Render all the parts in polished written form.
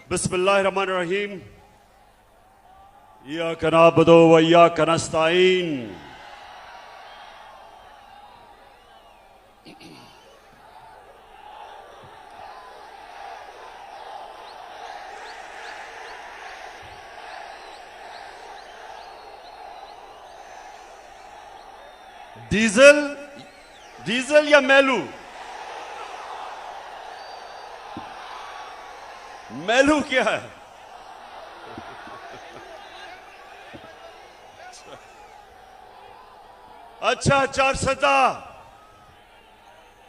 बिस्मिल्लाहिर्रहमानिर्रहीम। इय्याका नअबुदु व इय्याका नस्तईन। Diesel diesel या मेलू? मेलू क्या है? अच्छा,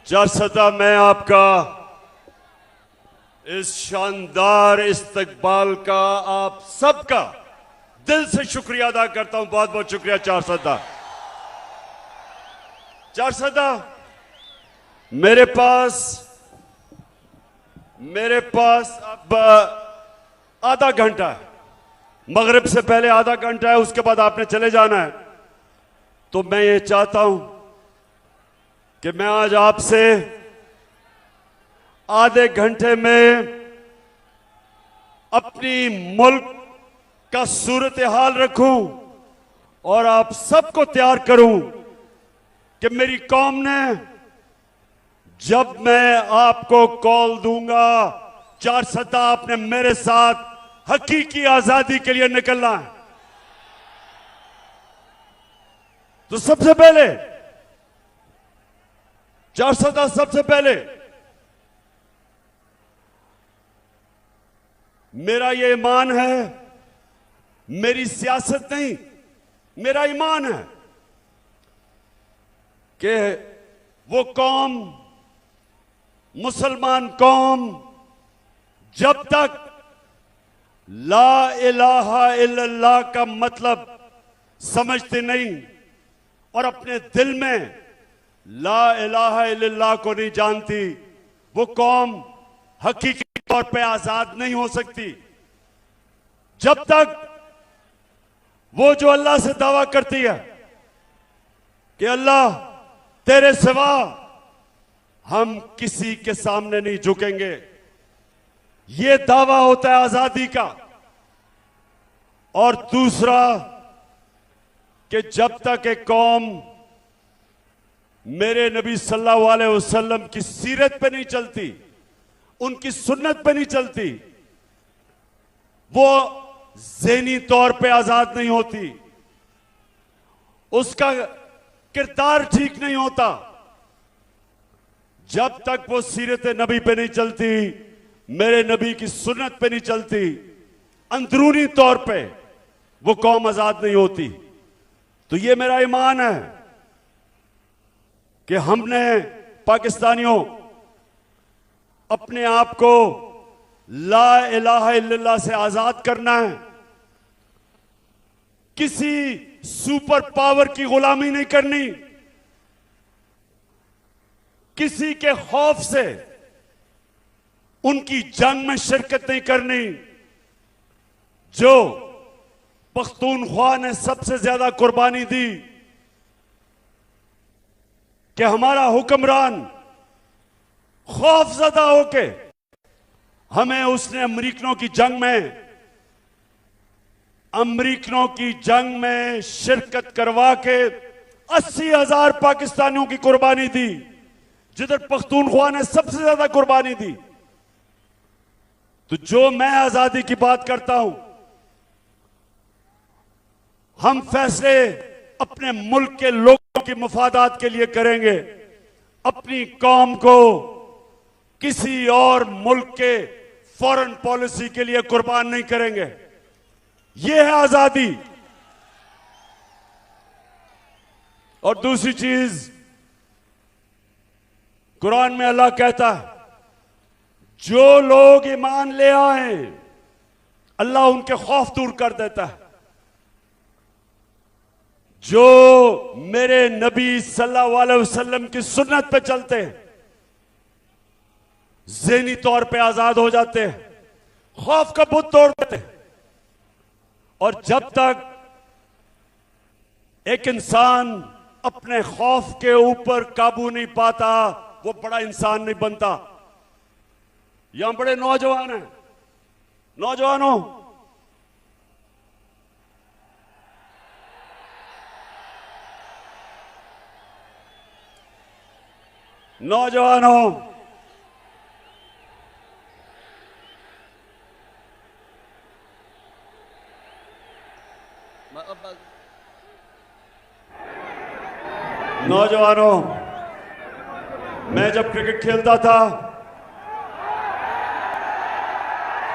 चारसदा मैं आपका इस शानदार इस्तकबाल का आप सबका दिल से शुक्रिया अदा करता हूं। बहुत बहुत शुक्रिया चारसदा। मेरे पास अब आधा घंटा है। मगरिब से पहले आधा घंटा है, उसके बाद आपने चले जाना है। तो मैं ये चाहता हूं कि मैं आज आपसे आधे घंटे में अपनी मुल्क का सूरत हाल रखूं और आप सबको तैयार करूं कि मेरी कौम ने जब मैं आपको कॉल दूंगा, चारसदा आपने मेरे साथ हकीकी आजादी के लिए निकलना है। तो सबसे पहले चारसदा, सबसे पहले मेरा ये ईमान है, मेरी सियासत नहीं, मेरा ईमान है कि वो कौम, मुसलमान कौम, जब तक ला इलाहा इल्लल्लाह का मतलब समझती नहीं और अपने दिल में ला इलाहा इल्लल्लाह को नहीं जानती, वो कौम हकीकी तौर पे आजाद नहीं हो सकती। जब तक वो जो अल्लाह से दावा करती है कि अल्लाह तेरे सिवा हम किसी के सामने नहीं झुकेंगे, ये दावा होता है आजादी का। और दूसरा कि जब तक एक कौम मेरे नबी सल्लल्लाहु अलैहि वसल्लम की सीरत पे नहीं चलती, उनकी सुन्नत पे नहीं चलती, वो ज़हनी तौर पे आजाद नहीं होती, उसका किरदार ठीक नहीं होता। जब तक वो सीरत नबी पे नहीं चलती, मेरे नबी की सुन्नत पे नहीं चलती, अंदरूनी तौर पे वो कौम आजाद नहीं होती। तो ये मेरा ईमान है कि हमने पाकिस्तानियों अपने आप को ला इलाहा इल्लल्लाह से आजाद करना है। किसी सुपर पावर की गुलामी नहीं करनी, किसी के खौफ से उनकी जंग में शिरकत नहीं करनी। जो पख्तूनख्वा ने सबसे ज्यादा कुर्बानी दी कि हमारा हुक्मरान खौफजदा होके हमें उसने अमरीकनों की जंग में शिरकत करवा के 80,000 पाकिस्तानियों की कुर्बानी दी, जिधर पख्तूनख्वा ने सबसे ज्यादा कुर्बानी दी। तो जो मैं आजादी की बात करता हूं, हम फैसले अपने मुल्क के लोगों की मफादात के लिए करेंगे, अपनी कौम को किसी और मुल्क के फॉरेन पॉलिसी के लिए कुर्बान नहीं करेंगे। यह है आजादी। और दूसरी चीज, कुरान में अल्लाह कहता है जो लोग ईमान ले आए अल्लाह उनके खौफ दूर कर देता है। जो मेरे नबी सल्लल्लाहु अलैहि वसल्लम की सुन्नत पे चलते हैं, ज़हनी तौर पे आजाद हो जाते हैं, खौफ का बुत तोड़ देते हैं। और जब तक एक इंसान अपने खौफ के ऊपर काबू नहीं पाता, वो बड़ा इंसान नहीं बनता। यहां बड़े नौजवान हैं, नौजवानों, नौजवानों, नौजवानों, मैं जब क्रिकेट खेलता था,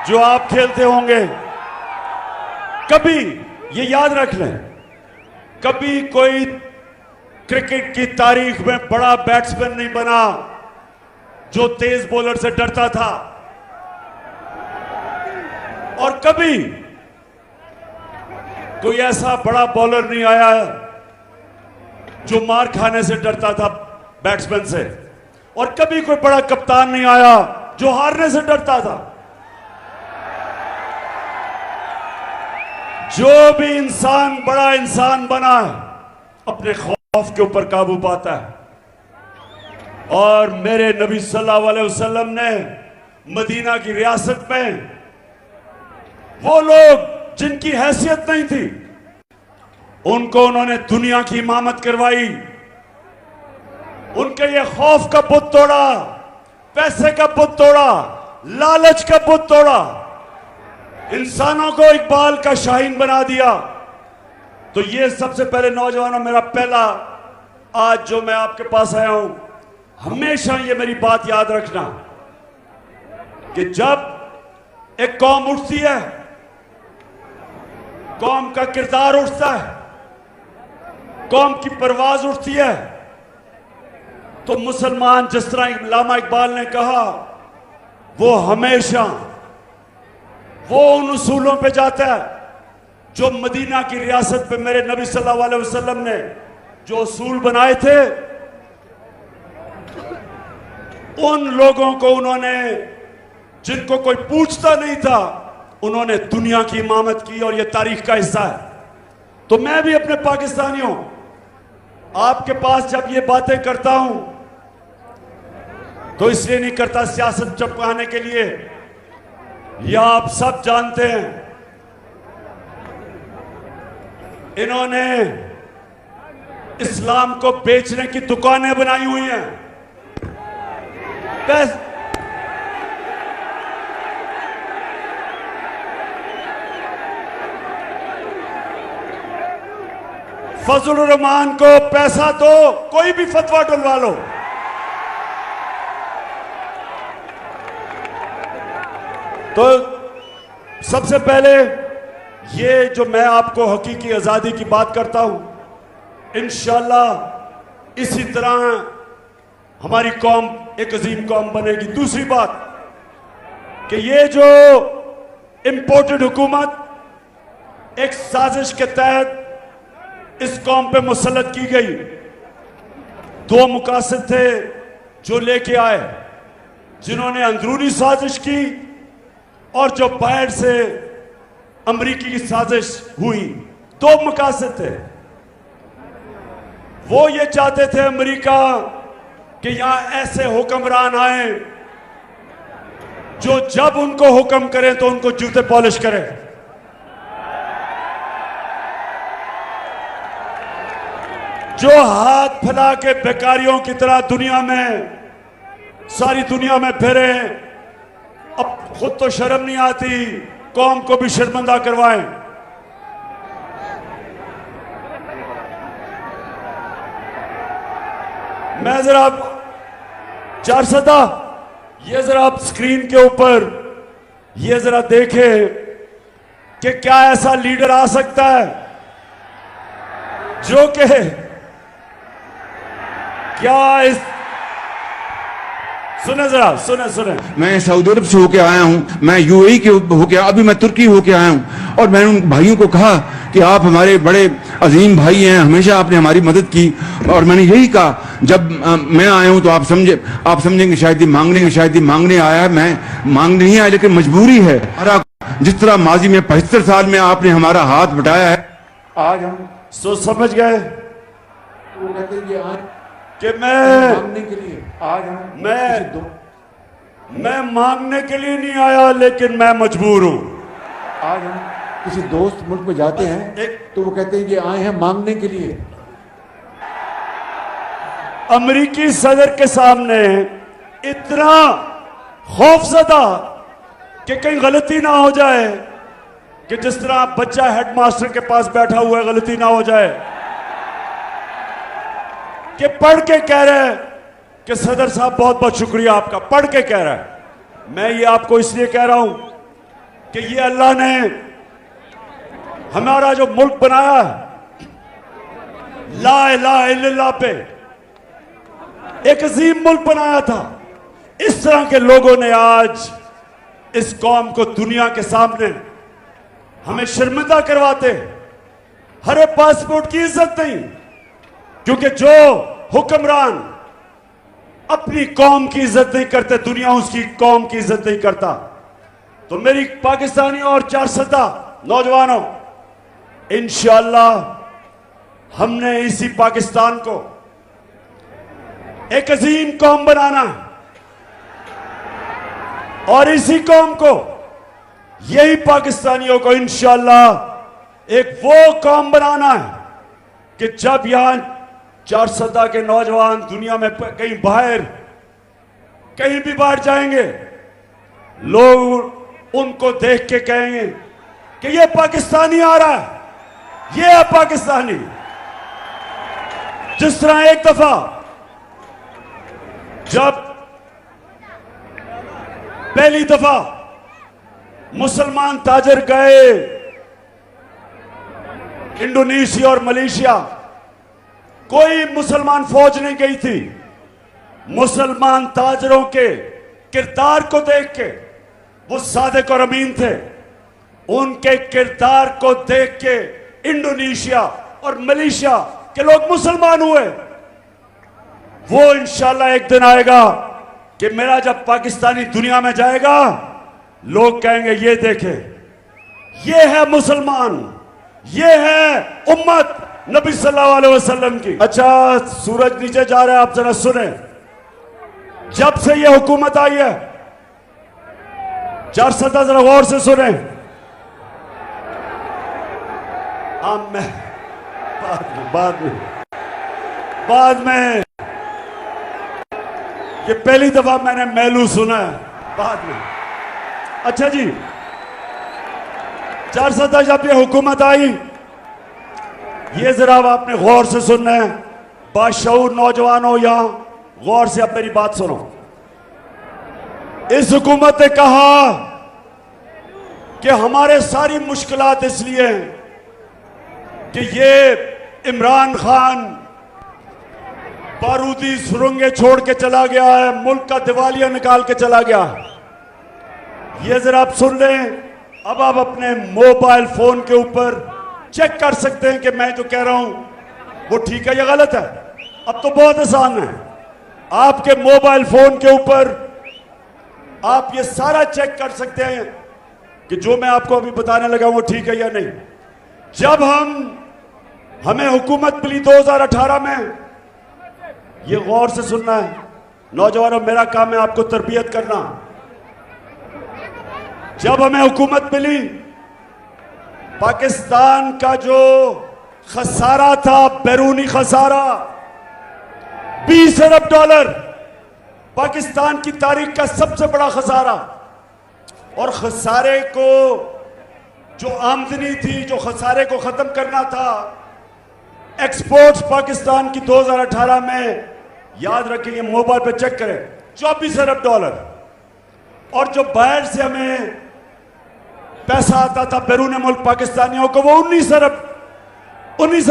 जो आप खेलते होंगे, कभी ये याद रख लें, कभी कोई क्रिकेट की तारीख में बड़ा बैट्समैन नहीं बना जो तेज बॉलर से डरता था, और कभी कोई ऐसा बड़ा बॉलर नहीं आया जो मार खाने से डरता था बैट्समैन से, और कभी कोई बड़ा कप्तान नहीं आया जो हारने से डरता था। जो भी इंसान बड़ा इंसान बना है, अपने खौफ के ऊपर काबू पाता है। और मेरे नबी सल्लल्लाहु अलैहि वसल्लम ने मदीना की रियासत में वो लोग जिनकी हैसियत नहीं थी, उनको उन्होंने दुनिया की इमामत करवाई। उनके ये खौफ का बुत तोड़ा, पैसे का बुत तोड़ा, लालच का बुत तोड़ा, इंसानों को इकबाल का शाहीन बना दिया। तो ये सबसे पहले नौजवानों, मेरा पहला आज जो मैं आपके पास आया हूं, हमेशा ये मेरी बात याद रखना कि जब एक कौम उठती है, कौम का किरदार उठता है, कौम की परवाज उठती है, तो मुसलमान, जिस तरह अल्लामा इकबाल ने कहा, वो हमेशा वो उन उसूलों पे जाता है जो मदीना की रियासत पे मेरे नबी सल्लल्लाहु अलैहि वसल्लम ने जो उसूल बनाए थे। उन लोगों को उन्होंने, जिनको कोई पूछता नहीं था, उन्होंने दुनिया की इमामत की, और यह तारीख का हिस्सा है। तो मैं भी अपने पाकिस्तानियों, आपके पास जब ये बातें करता हूं तो इसलिए नहीं करता सियासत चपकाने के लिए, यह आप सब जानते हैं, इन्होंने इस्लाम को बेचने की दुकानें बनाई हुई हैं। फजलुर रहमान को पैसा दो, कोई भी फतवा डलवा लो। तो सबसे पहले ये जो मैं आपको हकीकी आजादी की बात करता हूं, इंशाअल्लाह इसी तरह हमारी कौम एक अजीम कौम बनेगी। दूसरी बात कि ये जो इंपोर्टेड हुकूमत एक साजिश के तहत इस कौम पे मुसल्लत की गई, दो मुकासद थे जो लेके आए, जिन्होंने अंदरूनी साजिश की और जो बाहर से अमेरिकी की साजिश हुई। दो मकासद थे। वो ये चाहते थे अमेरिका कि यहां ऐसे हुक्मरान आए जो जब उनको हुक्म करें तो उनको जूते पॉलिश करें। जो हाथ फैला के बेकारियों की तरह दुनिया में, सारी दुनिया में फिरे, अब खुद तो शर्म नहीं आती, कौम को भी शर्मिंदा करवाएं। मैं जरा चार सदा ये जरा आप स्क्रीन के ऊपर ये जरा देखें कि क्या ऐसा लीडर आ सकता है जो कि क्या इस सुने जरा सुने। मैं सऊदी अरब से होके आया हूँ, मैं यूएई के होके, अभी मैं तुर्की होके आया हूँ, और मैंने उन भाइयों को कहा कि आप हमारे बड़े अजीम भाई हैं, हमेशा आपने हमारी मदद की। और मैंने यही कहा, जब मैं आया हूँ तो आप समझेंगे शायद ही मांगने आया, मैं मांगने नहीं आया, लेकिन मजबूरी है। जिस तरह माजी में 75 साल में आपने हमारा हाथ बटाया है, आज हम समझ गए कि मैं मांगने के लिए आज मैं मांगने के लिए नहीं आया, लेकिन मैं मजबूर हूं। आज हम किसी दोस्त मुल्क में जाते हैं तो वो कहते हैं कि आए हैं मांगने के लिए। अमेरिकी सदर के सामने इतना खौफजदा कि कहीं गलती ना हो जाए, कि जिस तरह बच्चा हेडमास्टर के पास बैठा हुआ है गलती ना हो जाए, कि पढ़ के कह रहे हैं कि सदर साहब बहुत बहुत शुक्रिया आपका, पढ़ के कह रहा है। मैं ये आपको इसलिए कह रहा हूं कि ये अल्लाह ने हमारा जो मुल्क बनाया ला इलाहा इल्लल्लाह पे एक अजीम मुल्क बनाया था। इस तरह के लोगों ने आज इस कौम को दुनिया के सामने हमें शर्मिंदा करवाते। हरे पासपोर्ट की इज्जत नहीं, क्योंकि जो हुक्मरान अपनी कौम की इज्जत नहीं करते, दुनिया उसकी कौम की इज्जत नहीं करता। तो मेरी पाकिस्तानी और 400 नौजवानों, इंशाअल्लाह हमने इसी पाकिस्तान को एक अजीम कौम बनाना है, और इसी कौम को, यही पाकिस्तानियों को इंशाअल्लाह एक वो कौम बनाना है कि जब यहां 400 के नौजवान दुनिया में कहीं बाहर, कहीं भी बाहर जाएंगे, लोग उनको देख के कहेंगे कि ये पाकिस्तानी आ रहा है, ये है पाकिस्तानी। जिस तरह एक दफा जब पहली दफा मुसलमान ताजर गए इंडोनेशिया और मलेशिया, कोई मुसलमान फौज नहीं गई थी। मुसलमान ताजरों के किरदार को देख के, वो सादिक और अमीन थे, उनके किरदार को देख के इंडोनेशिया और मलेशिया के लोग मुसलमान हुए। वो इंशाल्लाह एक दिन आएगा कि मेरा जब पाकिस्तानी दुनिया में जाएगा, लोग कहेंगे ये देखे, ये है मुसलमान, ये है उम्मत नबी सल्लल्लाहु अलैहि वसल्लम की। अच्छा, सूरज नीचे जा रहा है, आप जरा सुने। जब से ये हुकूमत आई है, 400 जरा गौर से सुने। मैं बाद में ये पहली दफा मैंने मेलू सुना है, बाद में। अच्छा जी, 400 जब ये हुकूमत आई, ये जरा आपने गौर से सुनना है। बाशऊर नौजवानों, यहां गौर से अब मेरी बात सुनो। इस हुकूमत ने कहा कि हमारे सारी मुश्किलात इसलिए हैं कि ये इमरान खान बारूदी सुरंगें छोड़ के चला गया है, मुल्क का दिवालिया निकाल के चला गया। ये जरा आप सुन लें। अब आप अपने मोबाइल फोन के ऊपर चेक कर सकते हैं कि मैं जो कह रहा हूं वो ठीक है या गलत है। अब तो बहुत आसान है, आपके मोबाइल फोन के ऊपर आप ये सारा चेक कर सकते हैं कि जो मैं आपको अभी बताने लगा वो ठीक है या नहीं। जब हमें हुकूमत मिली 2018 में, ये गौर से सुनना है नौजवानों, मेरा काम है आपको तरबियत करना। जब हमें हुकूमत मिली, पाकिस्तान का जो खसारा था, बैरूनी खसारा, 20 अरब डॉलर, पाकिस्तान की तारीख का सबसे बड़ा खसारा। और खसारे को, जो आमदनी थी, जो खसारे को खत्म करना था, एक्सपोर्ट्स पाकिस्तान की 2018 में, याद रखिए, मोबाइल पे चेक करें, 24 अरब डॉलर। और जो बाहर से हमें पैसा आता था बैरून मुल्क पाकिस्तानियों को, वो 19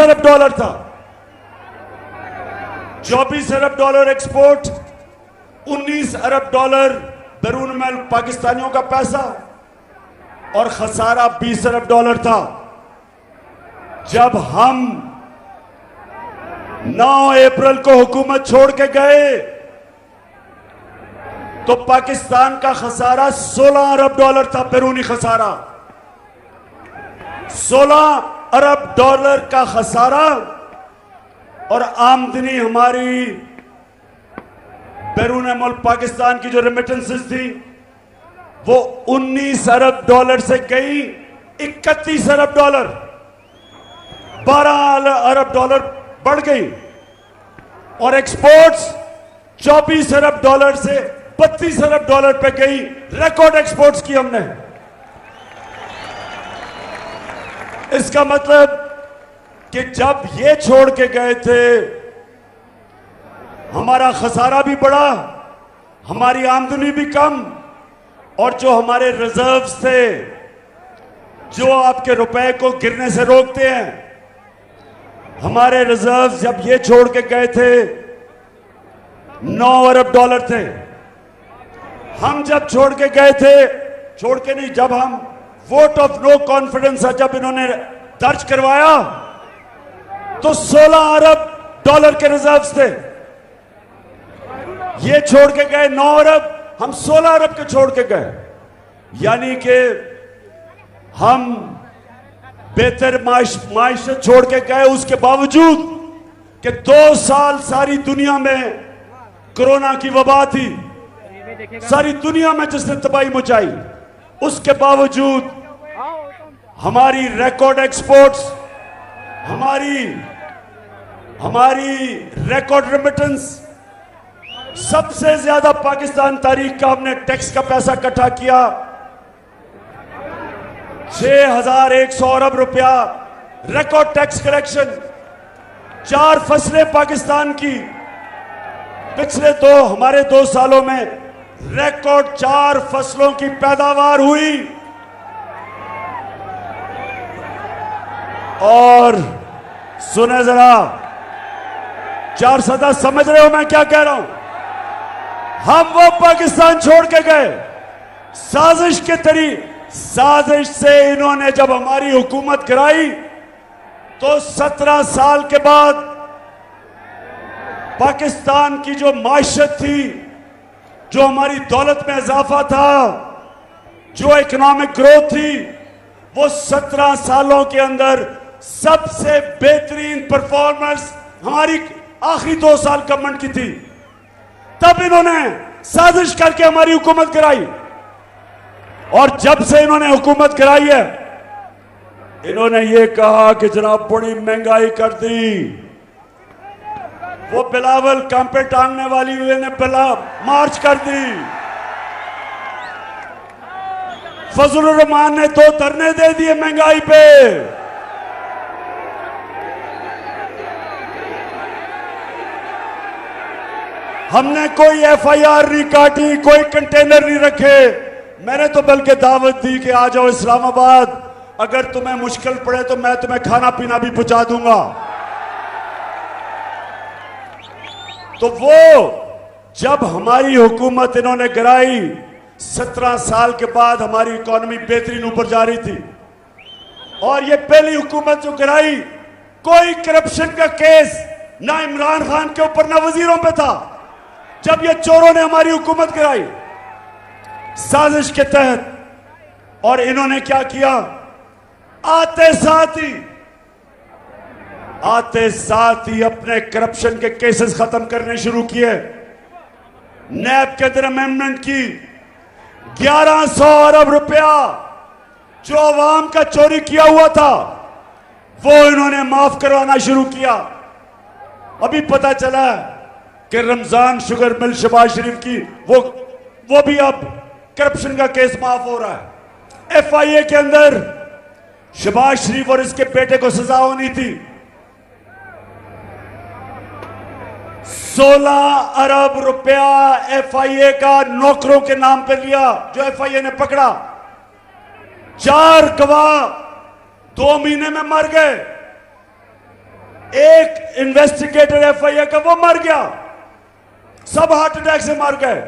अरब डॉलर था। 24 अरब डॉलर एक्सपोर्ट, 19 अरब डॉलर बैरून मुल्क पाकिस्तानियों का पैसा, और खसारा 20 अरब डॉलर था। जब हम 9 अप्रैल को हुकूमत छोड़ के गए तो पाकिस्तान का खसारा 16 अरब डॉलर था, बैरूनी खसारा। 16 अरब डॉलर का खसारा, और आमदनी हमारी बैरून मुल्क पाकिस्तान की जो रेमिटेंसेस थी वो 19 अरब डॉलर से गई 31 अरब डॉलर, 12 अरब डॉलर बढ़ गई और एक्सपोर्ट्स 24 अरब डॉलर से 32 अरब डॉलर पे गई। रिकॉर्ड एक्सपोर्ट्स की हमने। इसका मतलब कि जब ये छोड़ के गए थे, हमारा खसारा भी बढ़ा, हमारी आमदनी भी कम, और जो हमारे रिजर्व्स थे, जो आपके रुपए को गिरने से रोकते हैं, हमारे रिजर्व्स जब ये छोड़ के गए थे 9 अरब डॉलर थे। हम जब छोड़ के गए थे, छोड़ के नहीं, जब हम वोट ऑफ नो कॉन्फिडेंस जब इन्होंने दर्ज करवाया तो 16 अरब डॉलर के रिजर्व्स थे। ये छोड़ के गए 9 अरब, हम 16 अरब के छोड़ के गए। यानी कि हम बेहतर माइशत छोड़ के गए, उसके बावजूद कि 2 साल सारी दुनिया में कोरोना की वबा थी, सारी दुनिया में जिसने तबाही मचाई, उसके बावजूद हमारी रिकॉर्ड एक्सपोर्ट्स, हमारी रिकॉर्ड रेमिटेंस, सबसे ज्यादा पाकिस्तान तारीख का हमने टैक्स का पैसा इकट्ठा किया, 6100 अरब रुपया रिकॉर्ड टैक्स कलेक्शन। 4 फसलें पाकिस्तान की पिछले हमारे 2 सालों में रिकॉर्ड 4 फसलों की पैदावार हुई। और सुने जरा, 4 सदा समझ रहे हो मैं क्या कह रहा हूं? हम वो पाकिस्तान छोड़ के गए साजिश से। इन्होंने जब हमारी हुकूमत कराई तो 17 साल के बाद पाकिस्तान की जो माइशत थी, जो हमारी दौलत में इजाफा था, जो इकोनॉमिक ग्रोथ थी, वो 17 सालों के अंदर सबसे बेहतरीन परफॉर्मेंस हमारी आखिरी 2 साल गवर्नमेंट की थी। तब इन्होंने साजिश करके हमारी हुकूमत कराई, और जब से इन्होंने हुकूमत कराई है, इन्होंने ये कहा कि जनाब बड़ी महंगाई कर दी। वो बिलावल कांपे टांगने वाली हुए ने मार्च कर दी। फजलुर रहमान ने 2 धरने दे दिए महंगाई पे। हमने कोई FIR नहीं काटी, कोई कंटेनर नहीं रखे। मैंने तो बल्कि दावत दी कि आ जाओ इस्लामाबाद, अगर तुम्हें मुश्किल पड़े तो मैं तुम्हें खाना पीना भी पहुंचा दूंगा। तो वो जब हमारी हुकूमत इन्होंने गिराई, 17 साल के बाद हमारी इकोनॉमी बेहतरीन ऊपर जा रही थी, और ये पहली हुकूमत जो गिराई, कोई करप्शन का केस ना इमरान खान के ऊपर ना वजीरों पे था। जब ये चोरों ने हमारी हुकूमत गिराई साजिश के तहत, और इन्होंने क्या किया, आते साथ ही अपने करप्शन के केसेस खत्म करने शुरू किए। नैब के अंदर अमेंडमेंट की, 1100 अरब रुपया जो अवाम का चोरी किया हुआ था वो इन्होंने माफ करवाना शुरू किया। अभी पता चला कि रमजान शुगर मिल शहबाज शरीफ की वो भी अब करप्शन का केस माफ हो रहा है। FIA के अंदर शहबाज शरीफ और इसके बेटे को सजा होनी थी। 16 अरब रुपया FIA का नौकरों के नाम पे लिया, जो FIA ने पकड़ा। 4 गवाह 2 महीने में मर गए। एक इन्वेस्टिगेटर FIA का वो मर गया, सब हार्ट अटैक से मर गए।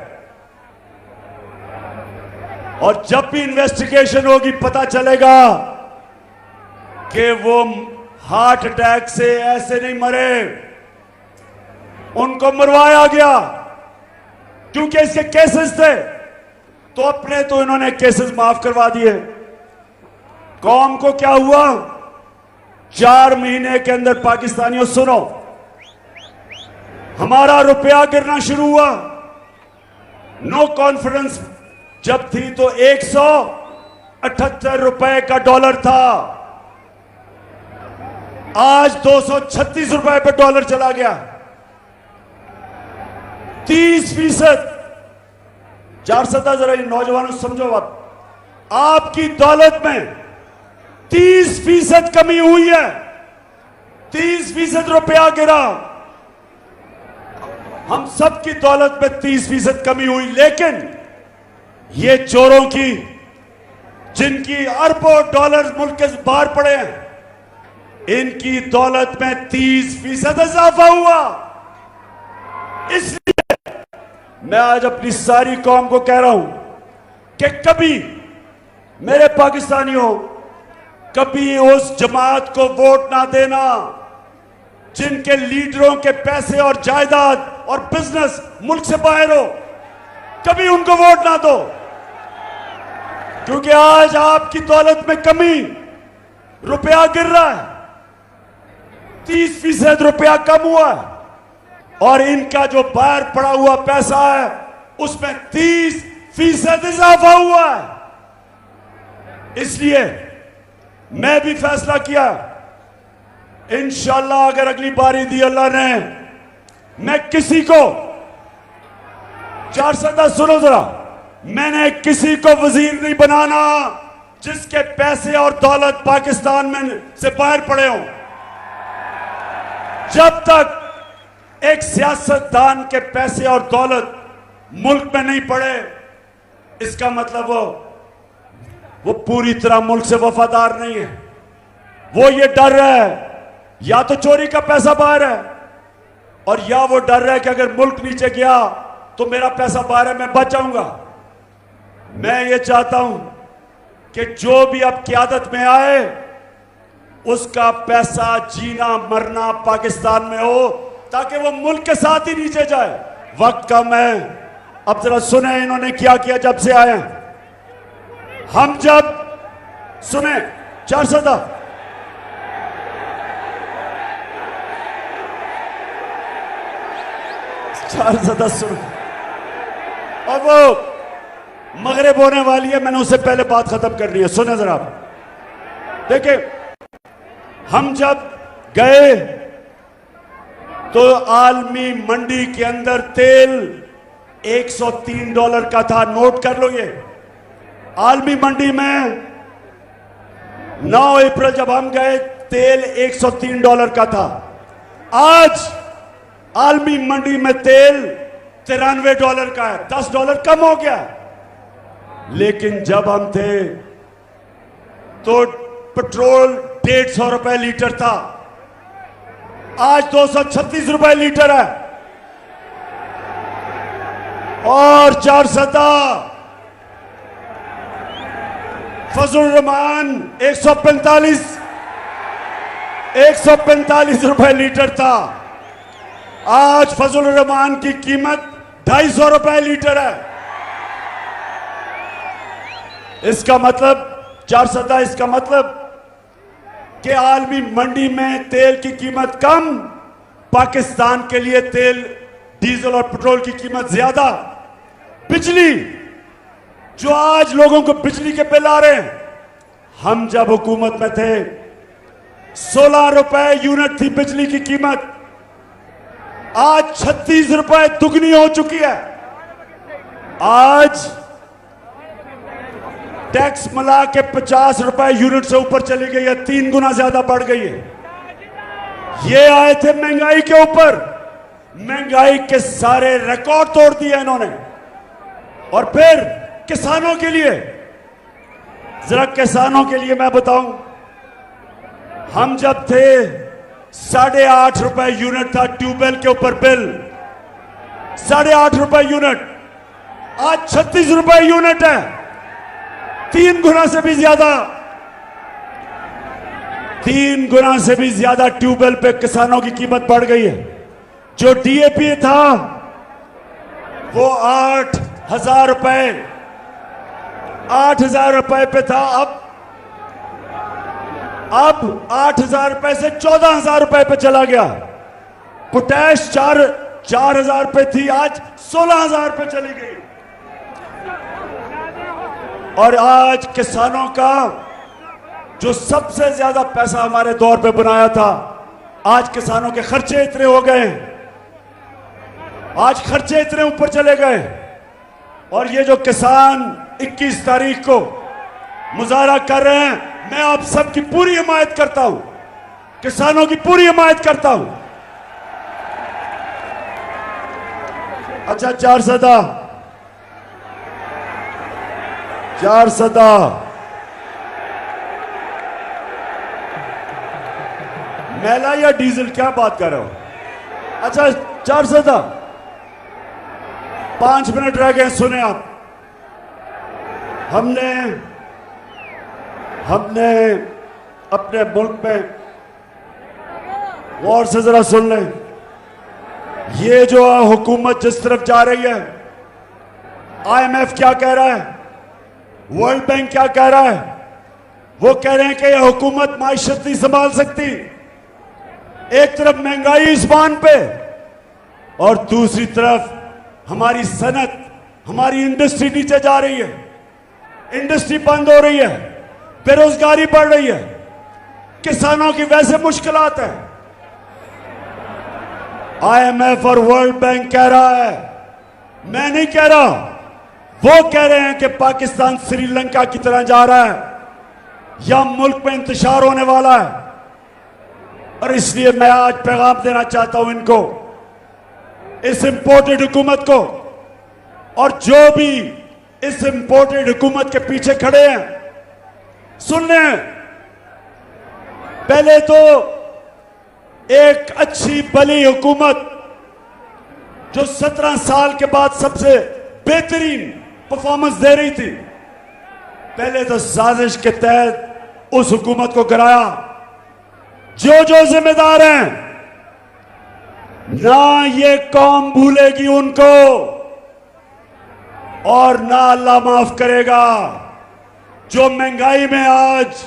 और जब भी इन्वेस्टिगेशन होगी पता चलेगा कि वो हार्ट अटैक से ऐसे नहीं मरे, उनको मरवाया गया क्योंकि इसके केसेस थे। तो अपने तो इन्होंने केसेस माफ करवा दिए। कौम को क्या हुआ, 4 महीने के अंदर पाकिस्तानियों सुनो, हमारा रुपया गिरना शुरू हुआ। नो कॉन्फिडेंस जब थी तो 78 रुपए का डॉलर था, आज 236 रुपए पे डॉलर चला गया। 30%। 400 जरा ये नौजवानों समझो बात, आपकी दौलत में 30% कमी हुई है। 30% रुपया गिरा। हम सबकी दौलत में 30% कमी हुई, लेकिन ये चोरों की, जिनकी अरबों डॉलर मुल्क के बाहर पड़े हैं, इनकी दौलत में 30% इजाफा हुआ। इसलिए मैं आज अपनी सारी कौम को कह रहा हूं कि कभी मेरे पाकिस्तानियों, कभी उस जमात को वोट ना देना जिनके लीडरों के पैसे और जायदाद और बिजनेस मुल्क से बाहर हो। कभी उनको वोट ना दो, क्योंकि आज आपकी दौलत में कमी, रुपया गिर रहा है, 30% रुपया कम हुआ है, और इनका जो बाहर पड़ा हुआ पैसा है उसमें 30% इजाफा हुआ है। इसलिए मैं भी फैसला किया, इंशाल्लाह अगर अगली बारी दी अल्लाह ने, मैं किसी को, 400 सुनो जरा, मैंने किसी को वजीर नहीं बनाना जिसके पैसे और दौलत पाकिस्तान में से बाहर पड़े हों। जब तक एक सियासतदान के पैसे और दौलत मुल्क में नहीं पड़े, इसका मतलब वो पूरी तरह मुल्क से वफादार नहीं है। वो ये डर रहा है या तो चोरी का पैसा बाहर है, और या वो डर रहा है कि अगर मुल्क नीचे गया तो मेरा पैसा बाहर है, मैं बच जाऊंगा। मैं ये चाहता हूं कि जो भी अब क़यादत में आए, उसका पैसा जीना मरना पाकिस्तान में हो, ताकि वो मुल्क के साथ ही नीचे जाए। वक्त कम है, अब जरा सुने इन्होंने क्या किया जब से आए। हम जब सुने 400 सुनो, और वो मगरिब होने वाली है, मैंने उससे पहले बात खत्म करनी है। सुने जरा, देखिए, हम जब गए तो आलमी मंडी के अंदर तेल $103 का था। नोट कर लो, ये आलमी मंडी में 9 अप्रैल जब हम गए, तेल $103 का था। आज आलमी मंडी में तेल $93 का है, $10 कम हो गया। लेकिन जब हम थे तो पेट्रोल ₹150 लीटर था, आज ₹236 लीटर है। और 400 फजल रहमान 145 रुपए लीटर था, आज फजल रहमान की कीमत ₹250 लीटर है। इसका मतलब 400, इसका मतलब कि आलमी मंडी में तेल की कीमत कम, पाकिस्तान के लिए तेल, डीजल और पेट्रोल की कीमत ज्यादा। बिजली, जो आज लोगों को बिजली के बिल आ रहे हैं, हम जब हुकूमत में थे ₹16 यूनिट थी बिजली की कीमत, आज ₹36 दुगनी हो चुकी है। आज टैक्स मिला के ₹50 यूनिट से ऊपर चली गई है, 3 गुना ज्यादा बढ़ गई है। ये आए थे महंगाई के ऊपर, महंगाई के सारे रिकॉर्ड तोड़ दिए इन्होंने। और फिर किसानों के लिए, जरा किसानों के लिए मैं बताऊं, हम जब थे ₹8.5 यूनिट था ट्यूबवेल के ऊपर बिल, ₹8.5 यूनिट, आज ₹36 यूनिट है, 3 गुना से भी ज्यादा, 3 गुना से भी ज्यादा ट्यूबवेल पे किसानों की कीमत बढ़ गई है। जो डीएपी था वो ₹8,000 पे था, अब ₹8,000 से ₹14,000 पे चला गया। पोटैश 4,000 पे थी, आज ₹16,000 पे चली गई। और आज किसानों का जो सबसे ज्यादा पैसा हमारे दौर पे बनाया था, आज किसानों के खर्चे इतने हो गए, आज खर्चे इतने ऊपर चले गए। और ये जो किसान 21 तारीख को मुजाहरा कर रहे हैं, मैं आप सबकी पूरी हिमायत करता हूं, किसानों की पूरी हिमायत करता हूं। अच्छा, चार सदा मैला या डीजल, क्या बात कर रहे हो? अच्छा, 400 5 मिनट रह गए, सुने आप। हमने अपने मुल्क में, गौर से जरा सुन लें, ये जो हुकूमत जिस तरफ जा रही है, IMF क्या कह रहा है, वर्ल्ड बैंक क्या कह रहा है, वो कह रहे हैं कि यह हुकूमत माइशत नहीं संभाल सकती। एक तरफ महंगाई इस्पान पे और दूसरी तरफ हमारी सनत, हमारी इंडस्ट्री नीचे जा रही है, इंडस्ट्री बंद हो रही है, बेरोजगारी बढ़ रही है, किसानों की वैसे मुश्किलात है। IMF और वर्ल्ड बैंक कह रहा है, मैं नहीं कह रहा, वो कह रहे हैं कि पाकिस्तान श्रीलंका की तरह जा रहा है या मुल्क में इंतशार होने वाला है। और इसलिए मैं आज पैगाम देना चाहता हूं इनको, इस इंपोर्टेड हुकूमत को, और जो भी इस इंपोर्टेड हुकूमत के पीछे खड़े हैं, सुन लें, पहले तो एक अच्छी भली हुकूमत जो 17 साल के बाद सबसे बेहतरीन परफॉर्मेंस दे रही थी, पहले तो साजिश के तहत उस हुकूमत को गिराया। जो जिम्मेदार हैं, ना ये कौम भूलेगी उनको और ना अल्लाह माफ करेगा। जो महंगाई में आज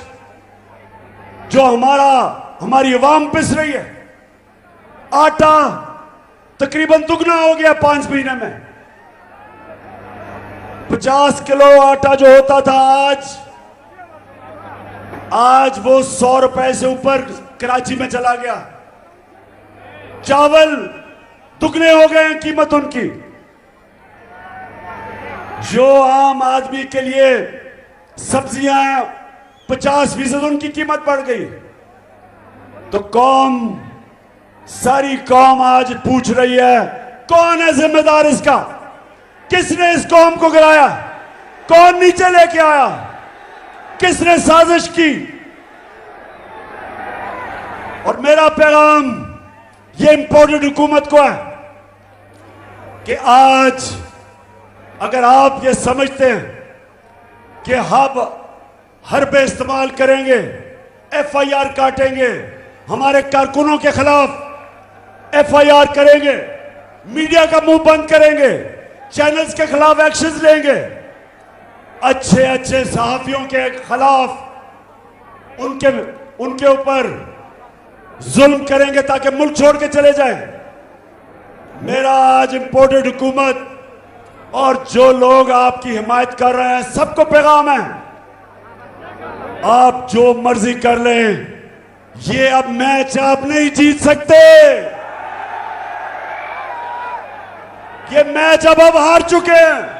जो हमारी अवाम पिस रही है, आटा तकरीबन दुगना हो गया 5 महीने में। 50 किलो आटा जो होता था आज वो 100 रुपए से ऊपर कराची में चला गया। चावल दुगने हो गए हैं कीमत उनकी। जो आम आदमी के लिए सब्जियां 50% उनकी कीमत बढ़ गई। तो सारी कौम आज पूछ रही है, कौन है जिम्मेदार इसका? किसने इस कौम को गिराया? कौन नीचे लेके आया? किसने साजिश की? और मेरा पैगाम ये इंपोर्टेड हुकूमत को है कि आज अगर आप ये समझते हैं कि हम हरबे इस्तेमाल करेंगे, FIR काटेंगे, हमारे कारकुनों के खिलाफ FIR करेंगे, मीडिया का मुंह बंद करेंगे, चैनल्स के खिलाफ एक्शन लेंगे, अच्छे सहाफियों के खिलाफ उनके ऊपर जुल्म करेंगे ताकि मुल्क छोड़ के चले जाएं। मेरा आज इंपोर्टेड हुकूमत और जो लोग आपकी हिमायत कर रहे हैं, सबको पैगाम है, आप जो मर्जी कर लें, ये अब मैच आप नहीं जीत सकते। ये मैच अब हार चुके हैं।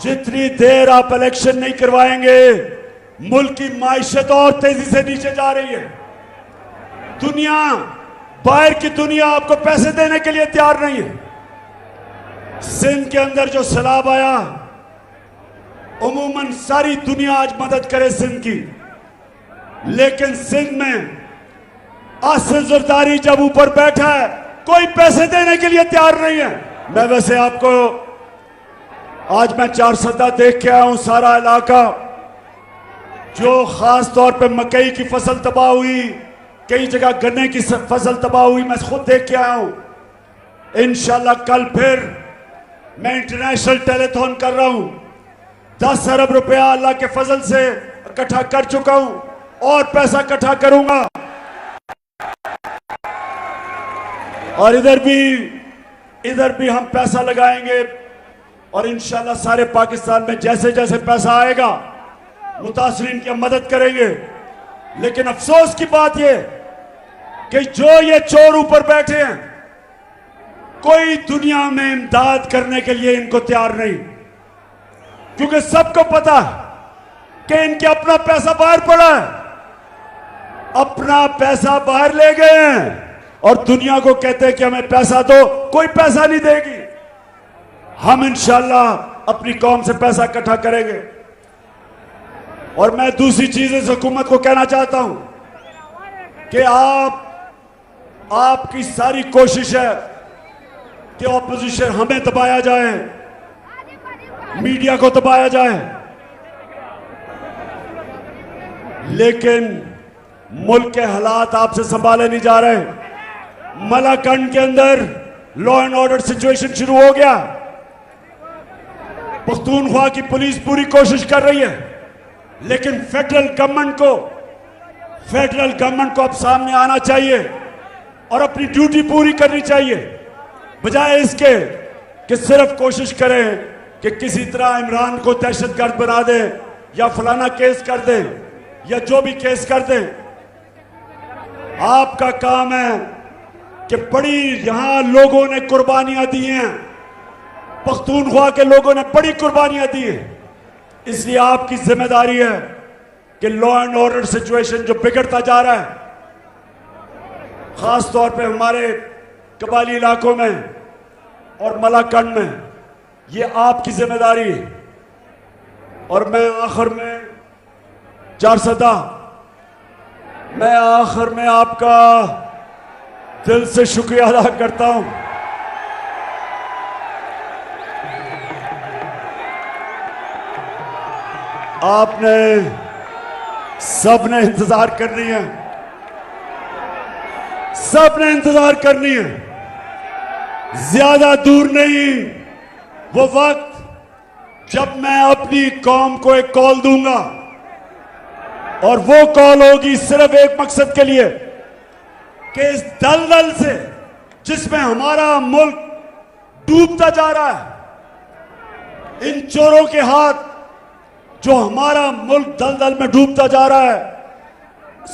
जितनी देर आप इलेक्शन नहीं करवाएंगे, मुल्क की माइशत और तेजी से नीचे जा रही है। बाहर की दुनिया आपको पैसे देने के लिए तैयार नहीं है। सिंध के अंदर जो सैलाब आया, उमूमन सारी दुनिया आज मदद करे सिंध की, लेकिन सिंध में आसिफ जरदारी जब ऊपर बैठा है, कोई पैसे देने के लिए तैयार नहीं है। मैं वैसे आपको आज मैं 400 देख के आया हूं, सारा इलाका जो खास तौर पे मकई की फसल तबाह हुई, कई जगह गन्ने की फसल तबाह हुई, मैं खुद देख के आया हूं। इंशाल्लाह कल फिर मैं इंटरनेशनल टेलीथॉन कर रहा हूं। 10 अरब रुपया अल्लाह के फजल से इकट्ठा कर चुका हूं और पैसा इकट्ठा करूंगा। और इधर भी हम पैसा लगाएंगे और इंशाल्लाह सारे पाकिस्तान में जैसे जैसे पैसा आएगा मुतासरीन की हम मदद करेंगे। लेकिन अफसोस की बात यह कि जो ये चोर ऊपर बैठे हैं, कोई दुनिया में इमदाद करने के लिए इनको तैयार नहीं, क्योंकि सबको पता है कि इनके अपना पैसा बाहर पड़ा है, अपना पैसा बाहर ले गए हैं और दुनिया को कहते हैं कि हमें पैसा दो। कोई पैसा नहीं देगी। हम इंशाल्लाह अपनी कौम से पैसा इकट्ठा करेंगे। और मैं दूसरी चीज इस हुकूमत को कहना चाहता हूं कि आपकी सारी कोशिश है कि ऑपोजिशन हमें दबाया जाए, मीडिया को दबाया जाए, लेकिन मुल्क के हालात आपसे संभाले नहीं जा रहे। मलाकंड के अंदर लॉ एंड ऑर्डर सिचुएशन शुरू हो गया। पख्तूनख्वा की पुलिस पूरी कोशिश कर रही है, लेकिन फेडरल गवर्नमेंट को अब सामने आना चाहिए और अपनी ड्यूटी पूरी करनी चाहिए, बजाय इसके कि सिर्फ कोशिश करें कि किसी तरह इमरान को दहशतगर्द बना दें या फलाना केस कर दें या जो भी केस कर दें। आपका काम है कि बड़ी यहां लोगों ने कुर्बानियां दी हैं, पख्तूनख्वा के लोगों ने बड़ी कुर्बानियां दी हैं, इसलिए आपकी जिम्मेदारी है कि लॉ एंड ऑर्डर सिचुएशन जो बिगड़ता जा रहा है, खास तौर पे हमारे कबायली इलाकों में और मलाकंड में, ये आपकी जिम्मेदारी है। और मैं आखिर में आपका दिल से शुक्रिया अदा करता हूं। आपने सबने इंतजार करनी है, सबने इंतजार करनी है। ज्यादा दूर नहीं वो वक्त जब मैं अपनी कौम को एक कॉल दूंगा, और वो कॉल होगी सिर्फ एक मकसद के लिए कि इस दलदल से जिसमें हमारा मुल्क डूबता जा रहा है, इन चोरों के हाथ जो हमारा मुल्क दलदल में डूबता जा रहा है,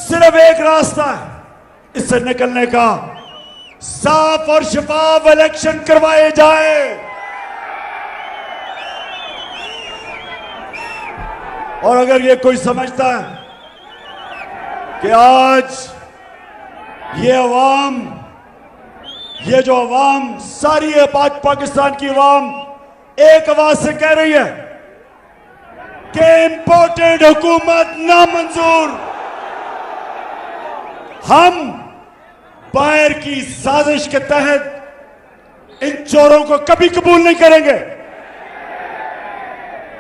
सिर्फ एक रास्ता है इससे निकलने का, साफ और शफाफ इलेक्शन करवाए जाए। और अगर ये कोई समझता है कि आज ये जो अवाम सारी पाकिस्तान की अवाम एक आवाज से कह रही है कि इंपोर्टेड हुकूमत नामंजूर, हम बाहर की साजिश के तहत इन चोरों को कभी कबूल नहीं करेंगे।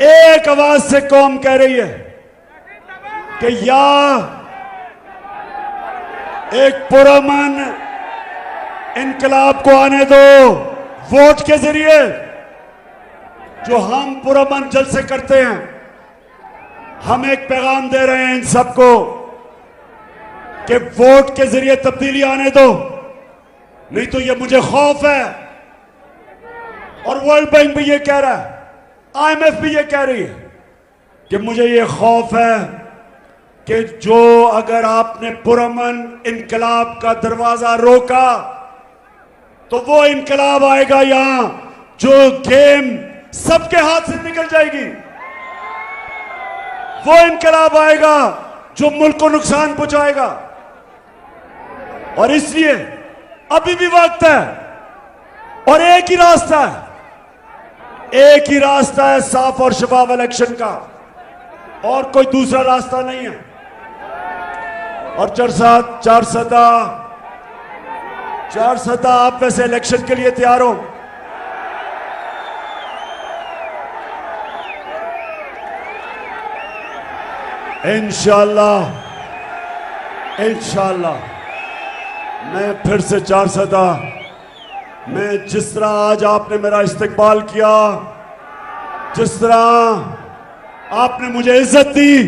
एक आवाज से कौम कह रही है कि या एक पुरअमन इनकलाब को आने दो वोट के जरिए, जो हम पुरअमन जलसे करते हैं। हम एक पैगाम दे रहे हैं इन सबको कि वोट के जरिए तब्दीली आने दो, नहीं तो ये मुझे खौफ है, और वर्ल्ड बैंक भी ये कह रहा है, IMF भी ये कह रही है कि मुझे ये खौफ है कि जो अगर आपने पुरअमन इनकलाब का दरवाजा रोका तो वो इनकलाब आएगा यहां जो गेम सबके हाथ से निकल जाएगी, वो इनकलाब आएगा जो मुल्क को नुकसान पहुंचाएगा। और इसलिए अभी भी वक्त है और एक ही रास्ता है साफ और शफाफ इलेक्शन का, और कोई दूसरा रास्ता नहीं है। और चार सदा आप वैसे इलेक्शन के लिए तैयार हो? इंशाल्लाह मैं फिर से 4 सदा, मैं जिस तरह आज आपने मेरा इस्तकबाल किया, जिस तरह आपने मुझे इज्जत दी,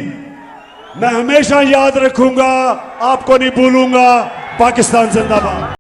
मैं हमेशा याद रखूंगा, आपको नहीं भूलूंगा। पाकिस्तान जिंदाबाद।